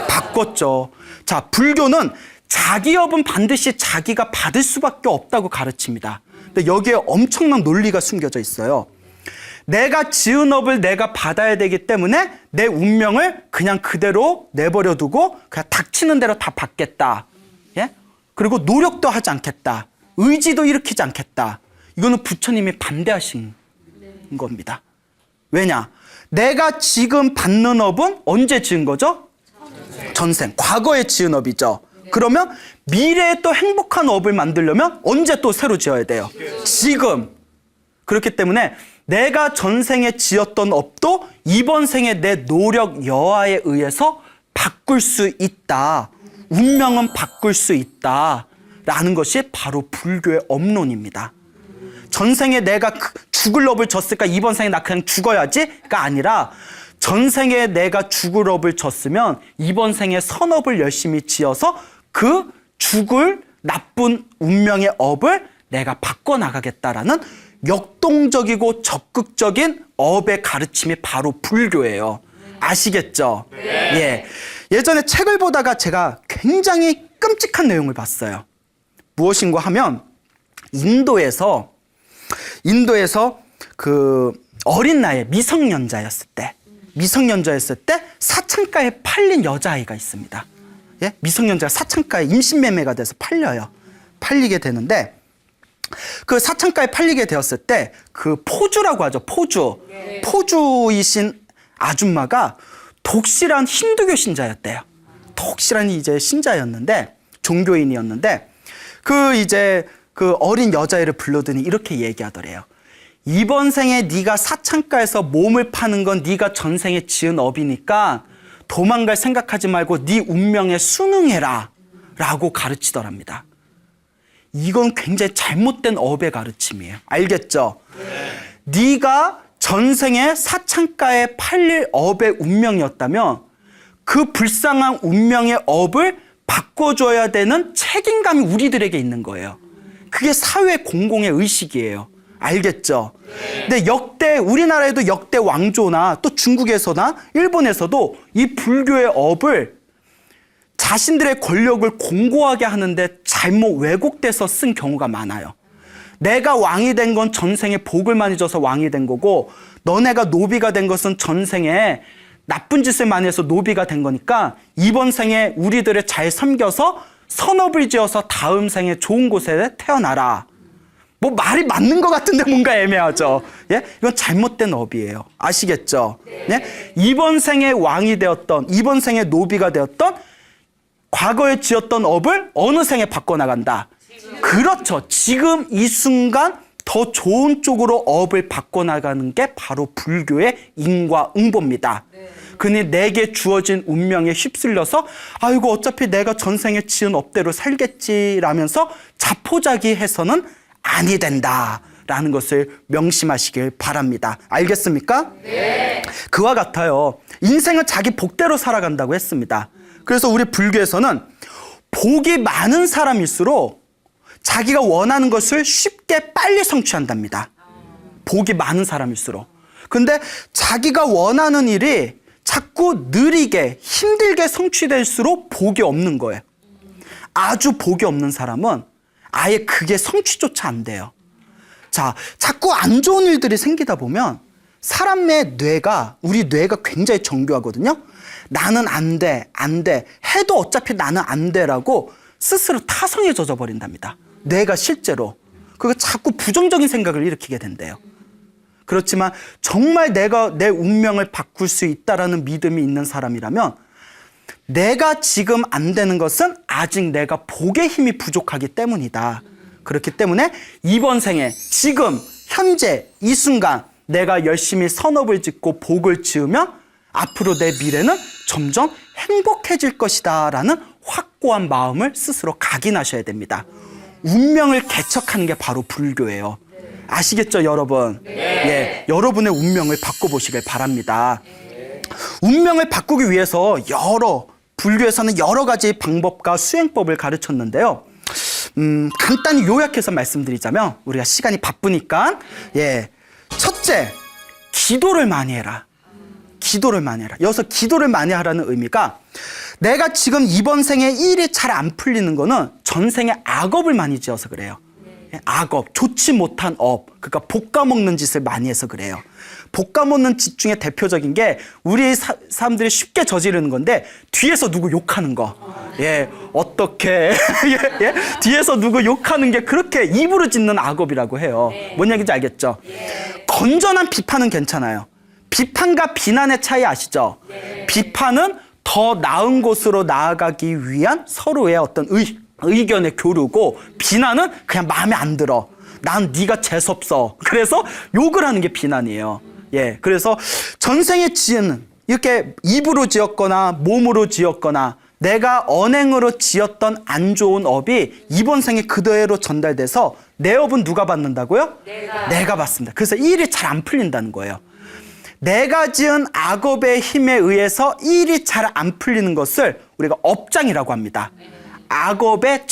바꿨죠. 자, 불교는 자기 업은 반드시 자기가 받을 수밖에 없다고 가르칩니다. 근데 여기에 엄청난 논리가 숨겨져 있어요. 내가 지은 업을 내가 받아야 되기 때문에 내 운명을 그냥 그대로 내버려 두고 그냥 닥치는 대로 다 받겠다. 예? 그리고 노력도 하지 않겠다. 의지도 일으키지 않겠다. 이거는 부처님이 반대하신 겁니다. 왜냐? 내가 지금 받는 업은 언제 지은 거죠? 전생. 과거에 지은 업이죠. 그러면 미래에 또 행복한 업을 만들려면 언제 또 새로 지어야 돼요? 지금. 그렇기 때문에 내가 전생에 지었던 업도 이번 생에 내 노력 여하에 의해서 바꿀 수 있다. 운명은 바꿀 수 있다. 라는 것이 바로 불교의 업론입니다. 전생에 내가 죽을 업을 졌으니까 이번 생에 나 그냥 죽어야지가 아니라 전생에 내가 죽을 업을 졌으면 이번 생에 선업을 열심히 지어서 그 죽을 나쁜 운명의 업을 내가 바꿔나가겠다라는 역동적이고 적극적인 업의 가르침이 바로 불교예요. 아시겠죠? 네. 예. 예전에 책을 보다가 제가 굉장히 끔찍한 내용을 봤어요. 무엇인가 하면 인도에서 그 어린 나이에 미성년자였을 때 사창가에 팔린 여자아이가 있습니다. 예? 미성년자가 사창가에 임신매매가 돼서 팔리게 되는데 그 사창가에 팔리게 되었을 때 그 포주라고 하죠. 포주이신 아줌마가 독실한 힌두교 신자였대요. 독실한 이제 신자였는데 종교인이었는데 그 어린 여자애를 불러더니 이렇게 얘기하더래요. 이번 생에 네가 사창가에서 몸을 파는 건 네가 전생에 지은 업이니까 도망갈 생각하지 말고 네 운명에 순응해라 라고 가르치더랍니다. 이건 굉장히 잘못된 업의 가르침이에요. 알겠죠? 네가 전생에 사창가에 팔릴 업의 운명이었다면 그 불쌍한 운명의 업을 바꿔줘야 되는 책임감이 우리들에게 있는 거예요. 그게 사회 공공의 의식이에요. 알겠죠? 근데 역대 우리나라에도 역대 왕조나 또 중국에서나 일본에서도 이 불교의 업을 자신들의 권력을 공고하게 하는데 잘못 왜곡돼서 쓴 경우가 많아요. 내가 왕이 된 건 전생에 복을 많이 줘서 왕이 된 거고 너네가 노비가 된 것은 전생에 나쁜 짓을 많이 해서 노비가 된 거니까 이번 생에 우리들을 잘 섬겨서 선업을 지어서 다음 생에 좋은 곳에 태어나라. 뭐 말이 맞는 것 같은데 뭔가 애매하죠. 예? 이건 잘못된 업이에요. 아시겠죠? 예? 이번 생에 왕이 되었던, 이번 생에 노비가 되었던, 과거에 지었던 업을 어느 생에 바꿔나간다. 그렇죠. 지금 이 순간 더 좋은 쪽으로 업을 바꿔나가는 게 바로 불교의 인과응보입니다. 그니 내게 주어진 운명에 휩쓸려서 아이고 어차피 내가 전생에 지은 업대로 살겠지라면서 자포자기해서는 아니 된다라는 것을 명심하시길 바랍니다. 알겠습니까? 네. 그와 같아요. 인생은 자기 복대로 살아간다고 했습니다. 그래서 우리 불교에서는 복이 많은 사람일수록 자기가 원하는 것을 쉽게 빨리 성취한답니다. 복이 많은 사람일수록. 근데 자기가 원하는 일이 자꾸 느리게 힘들게 성취될수록 복이 없는 거예요. 아주 복이 없는 사람은 아예 그게 성취조차 안 돼요. 자, 자꾸 안 좋은 일들이 생기다 보면 사람의 뇌가, 우리 뇌가 굉장히 정교하거든요. 나는 안 돼, 안 돼. 해도 어차피 나는 안 돼라고 스스로 타성에 젖어버린답니다. 뇌가 실제로. 그거 자꾸 부정적인 생각을 일으키게 된대요. 그렇지만 정말 내가 내 운명을 바꿀 수 있다라는 믿음이 있는 사람이라면 내가 지금 안 되는 것은 아직 내가 복의 힘이 부족하기 때문이다. 그렇기 때문에 이번 생에 지금 현재 이 순간 내가 열심히 선업을 짓고 복을 지으면 앞으로 내 미래는 점점 행복해질 것이다 라는 확고한 마음을 스스로 각인하셔야 됩니다. 운명을 개척하는 게 바로 불교예요. 아시겠죠, 여러분? 예, 여러분의 운명을 바꿔보시길 바랍니다. 운명을 바꾸기 위해서 불교에서는 여러 가지 방법과 수행법을 가르쳤는데요. 간단히 요약해서 말씀드리자면 우리가 시간이 바쁘니까 첫째, 기도를 많이 해라. 기도를 많이 해라. 여기서 기도를 많이 하라는 의미가 내가 지금 이번 생에 일이 잘 안 풀리는 거는 전생에 악업을 많이 지어서 그래요. 악업, 좋지 못한 업, 그러니까 볶아먹는 짓을 많이 해서 그래요. 볶아먹는 짓 중에 대표적인 게 우리 사람들이 쉽게 저지르는 건데 뒤에서 누구 욕하는 거. 어떻게 뒤에서 누구 욕하는 게 그렇게 입으로 짓는 악업이라고 해요. 뭔 얘기인지 알겠죠? 건전한 비판은 괜찮아요. 비판과 비난의 차이 아시죠? 비판은 더 나은 곳으로 나아가기 위한 서로의 어떤 의견의 교류고, 비난은 그냥 마음에 안 들어. 난 네가 재수없어. 그래서 욕을 하는 게 비난이에요. 그래서 전생에 지은, 이렇게 입으로 지었거나 몸으로 지었거나 내가 언행으로 지었던 안 좋은 업이 이번 생에 그대로 전달돼서 내 업은 누가 받는다고요? 내가 받습니다. 그래서 일이 잘 안 풀린다는 거예요. 내가 지은 악업의 힘에 의해서 일이 잘 안 풀리는 것을 우리가 업장이라고 합니다. 악업의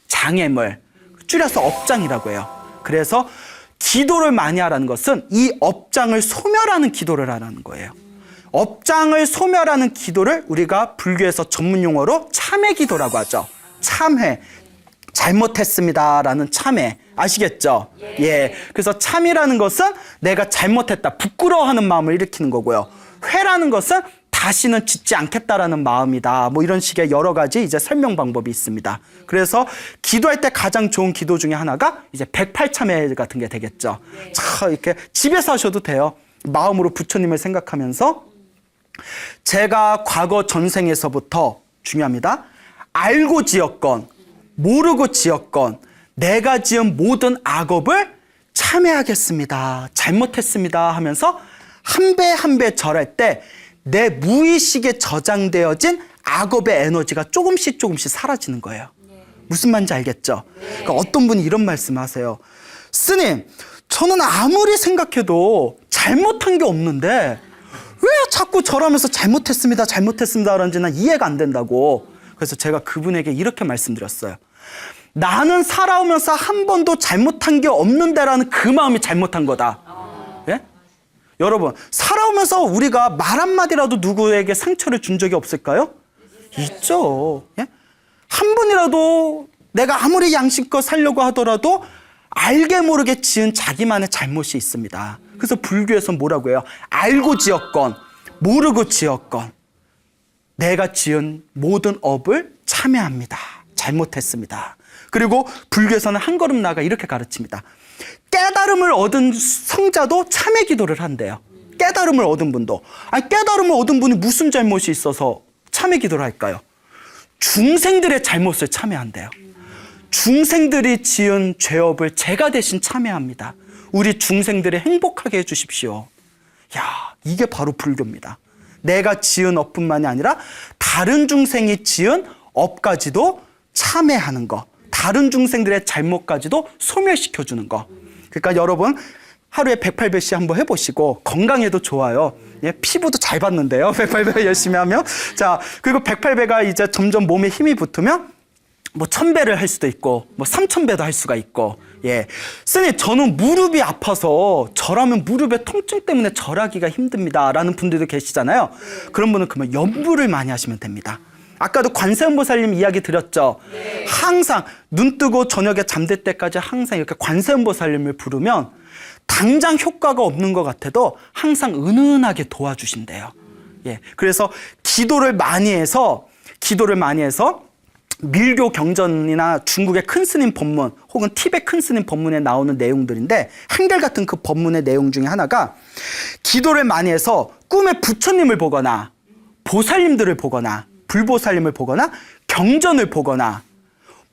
장애물, 줄여서 업장이라고 해요. 그래서 기도를 많이 하라는 것은 이 업장을 소멸하는 기도를 하라는 거예요. 업장을 소멸하는 기도를 우리가 불교에서 전문 용어로 참회 기도라고 하죠. 참회, 잘못했습니다라는 참회, 아시겠죠? 그래서 참이라는 것은 내가 잘못했다, 부끄러워하는 마음을 일으키는 거고요. 회라는 것은 다시는 짓지 않겠다라는 마음이다. 뭐 이런 식의 여러 가지 이제 설명 방법이 있습니다. 그래서 기도할 때 가장 좋은 기도 중에 하나가 이제 108참회 같은 게 되겠죠. 자, 이렇게 집에서 하셔도 돼요. 마음으로 부처님을 생각하면서 제가 과거 전생에서부터, 중요합니다, 알고 지었건 모르고 지었건 내가 지은 모든 악업을 참회하겠습니다. 잘못했습니다 하면서 한 배 한 배 절할 때 내 무의식에 저장되어진 악업의 에너지가 조금씩 사라지는 거예요. 무슨 말인지 알겠죠? 그러니까 어떤 분이 이런 말씀을 하세요. 스님, 저는 아무리 생각해도 잘못한 게 없는데 왜 자꾸 절하면서 잘못했습니다 그런지 난 이해가 안 된다고. 그래서 제가 그분에게 이렇게 말씀드렸어요. 나는 살아오면서 한 번도 잘못한 게 없는데라는 그 마음이 잘못한 거다. 여러분, 살아오면서 우리가 말 한마디라도 누구에게 상처를 준 적이 없을까요? 있죠. 한 번이라도 내가 아무리 양심껏 살려고 하더라도 알게 모르게 지은 자기만의 잘못이 있습니다. 그래서 불교에서 뭐라고 해요? 알고 지었건 모르고 지었건 내가 지은 모든 업을 참회합니다. 잘못했습니다. 그리고 불교에서는 한 걸음 나아가 이렇게 가르칩니다. 깨달음을 얻은 성자도 참회 기도를 한대요. 깨달음을 얻은 분도. 아니, 깨달음을 얻은 분이 무슨 잘못이 있어서 참회 기도를 할까요? 중생들의 잘못을 참회한대요. 중생들이 지은 죄업을 제가 대신 참회합니다. 우리 중생들을 행복하게 해주십시오. 야, 이게 바로 불교입니다. 내가 지은 업뿐만이 아니라 다른 중생이 지은 업까지도 참회하는 거, 다른 중생들의 잘못까지도 소멸시켜주는 거. 그러니까 여러분 하루에 108배씩 한번 해보시고 건강에도 좋아요. 예, 피부도 잘 받는데요. 108배 열심히 하면. 자, 그리고 108배가 이제 점점 몸에 힘이 붙으면 뭐 1000배를 할 수도 있고 뭐 3000배도 할 수가 있고. 예, 스님 저는 무릎이 아파서 절하면 무릎의 통증 때문에 절하기가 힘듭니다 라는 분들도 계시잖아요. 그런 분은 그러면 연부를 많이 하시면 됩니다. 아까도 관세음보살님 이야기 드렸죠. 항상 눈 뜨고 저녁에 잠들 때까지 항상 이렇게 관세음보살님을 부르면 당장 효과가 없는 것 같아도 항상 은은하게 도와주신대요. 예, 그래서 기도를 많이 해서 밀교 경전이나 중국의 큰 스님 법문 혹은 티베트 큰 스님 법문에 나오는 내용들인데 한결같은 그 법문의 내용 중에 하나가 기도를 많이 해서 꿈에 부처님을 보거나 보살님들을 보거나 불보살님을 보거나 경전을 보거나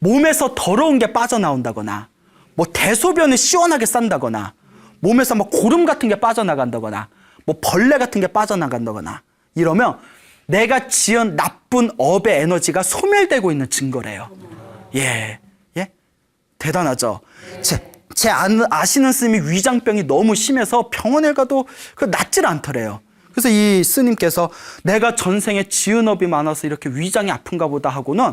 몸에서 더러운 게 빠져나온다거나 뭐 대소변을 시원하게 싼다거나 몸에서 뭐 고름 같은 게 빠져나간다거나 뭐 벌레 같은 게 빠져나간다거나 이러면 내가 지은 나쁜 업의 에너지가 소멸되고 있는 증거래요. 예, 예, 대단하죠. 제 아시는 스님이 위장병이 너무 심해서 병원에 가도 낫질 않더래요. 그래서 이 스님께서 내가 전생에 지은 업이 많아서 이렇게 위장이 아픈가 보다 하고는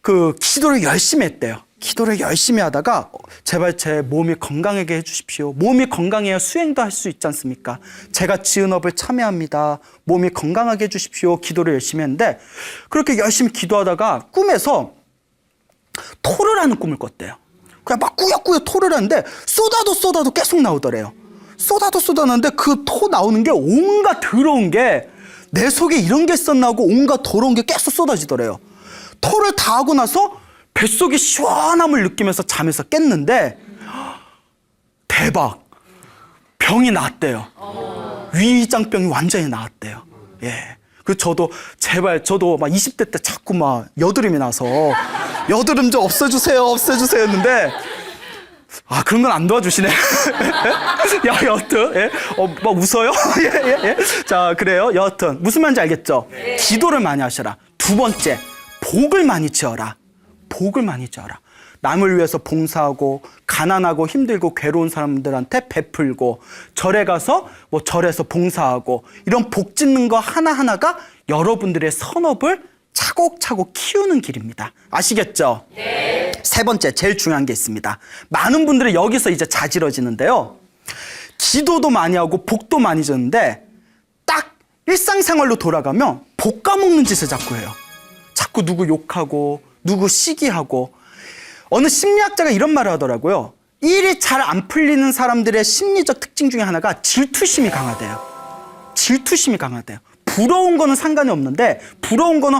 그 기도를 열심히 했대요. 기도를 열심히 하다가 제발 제 몸이 건강하게 해주십시오. 몸이 건강해야 수행도 할 수 있지 않습니까? 제가 지은 업을 참여합니다. 몸이 건강하게 해주십시오. 기도를 열심히 했는데 그렇게 열심히 기도하다가 꿈에서 토를 하는 꿈을 꿨대요. 그냥 막 꾸역꾸역 토를 하는데 쏟아도 계속 나오더래요. 쏟아도 나오는데 그 토 나오는 게 온갖 더러운 게 내 속에 이런 게 있었나 하고 온갖 더러운 게 계속 쏟아지더래요. 토를 다 하고 나서 뱃속이 시원함을 느끼면서 잠에서 깼는데 대박! 병이 나았대요. 위장병이 완전히 나았대요. 예. 그 저도 막 20대 때 자꾸 막 여드름이 나서 여드름 좀 없애주세요 했는데 그런 건 안 도와주시네. 야, 여하튼, 예? 막 웃어요? 예. 자, 그래요. 여하튼, 무슨 말인지 알겠죠? 네. 기도를 많이 하셔라. 두 번째, 복을 많이 지어라. 복을 많이 지어라. 남을 위해서 봉사하고, 가난하고 힘들고 괴로운 사람들한테 베풀고, 절에 가서, 절에서 봉사하고, 이런 복 짓는 거 하나하나가 여러분들의 선업을 차곡차곡 키우는 길입니다. 아시겠죠? 네. 세 번째, 제일 중요한 게 있습니다. 많은 분들이 여기서 이제 자지러지는데요. 기도도 많이 하고 복도 많이 줬는데 딱 일상생활로 돌아가면 복 까먹는 짓을 자꾸 해요. 자꾸 누구 욕하고 누구 시기하고. 어느 심리학자가 이런 말을 하더라고요. 일이 잘 안 풀리는 사람들의 심리적 특징 중에 하나가 질투심이 강하대요. 질투심이 강하대요. 부러운 거는 상관이 없는데 부러운 거는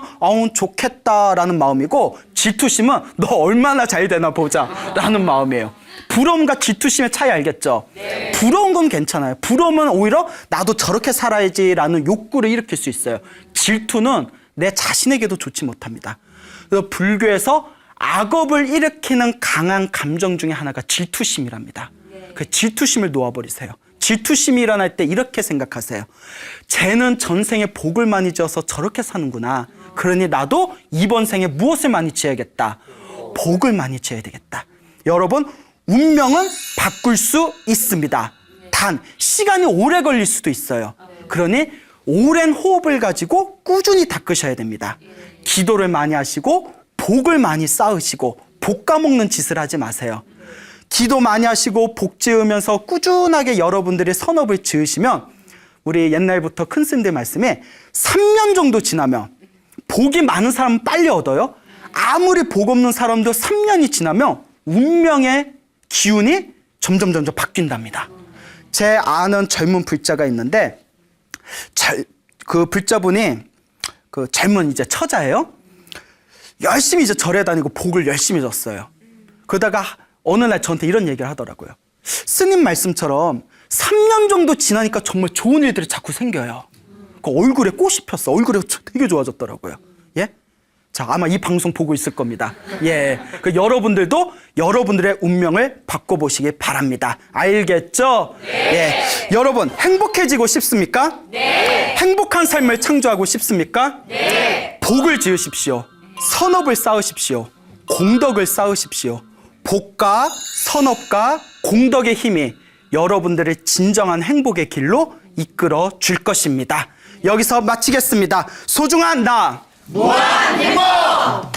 좋겠다라는 마음이고 질투심은 너 얼마나 잘 되나 보자 라는 마음이에요. 부러움과 질투심의 차이 알겠죠? 네. 부러운 건 괜찮아요. 부러움은 오히려 나도 저렇게 살아야지라는 욕구를 일으킬 수 있어요. 질투는 내 자신에게도 좋지 못합니다. 그래서 불교에서 악업을 일으키는 강한 감정 중에 하나가 질투심이랍니다. 네. 그 질투심을 놓아버리세요. 질투심이 일어날 때 이렇게 생각하세요. 쟤는 전생에 복을 많이 지어서 저렇게 사는구나. 그러니 나도 이번 생에 무엇을 많이 지어야겠다. 복을 많이 지어야 되겠다. 여러분, 운명은 바꿀 수 있습니다. 단 시간이 오래 걸릴 수도 있어요. 그러니 오랜 호흡을 가지고 꾸준히 닦으셔야 됩니다. 기도를 많이 하시고 복을 많이 쌓으시고 복 까먹는 짓을 하지 마세요. 기도 많이 하시고 복 지으면서 꾸준하게 여러분들이 선업을 지으시면 우리 옛날부터 큰 스님들 말씀에 3년 정도 지나면 복이 많은 사람은 빨리 얻어요. 아무리 복 없는 사람도 3년이 지나면 운명의 기운이 점점 바뀐답니다. 제 아는 젊은 불자가 있는데 그 불자분이 그 젊은 이제 처자예요. 열심히 이제 절에 다니고 복을 열심히 줬어요. 그러다가 어느 날 저한테 이런 얘기를 하더라고요. 스님 말씀처럼 3년 정도 지나니까 정말 좋은 일들이 자꾸 생겨요. 그 얼굴에 꽃이 폈어. 얼굴이 되게 좋아졌더라고요. 예? 자, 아마 이 방송 보고 있을 겁니다. 예. 그 여러분들도 여러분들의 운명을 바꿔보시기 바랍니다. 알겠죠? 네. 예. 여러분, 행복해지고 싶습니까? 네. 행복한 삶을 창조하고 싶습니까? 네. 복을 지으십시오. 선업을 쌓으십시오. 공덕을 쌓으십시오. 복과 선업과 공덕의 힘이 여러분들을 진정한 행복의 길로 이끌어 줄 것입니다. 여기서 마치겠습니다. 소중한 나, 무한한 행복!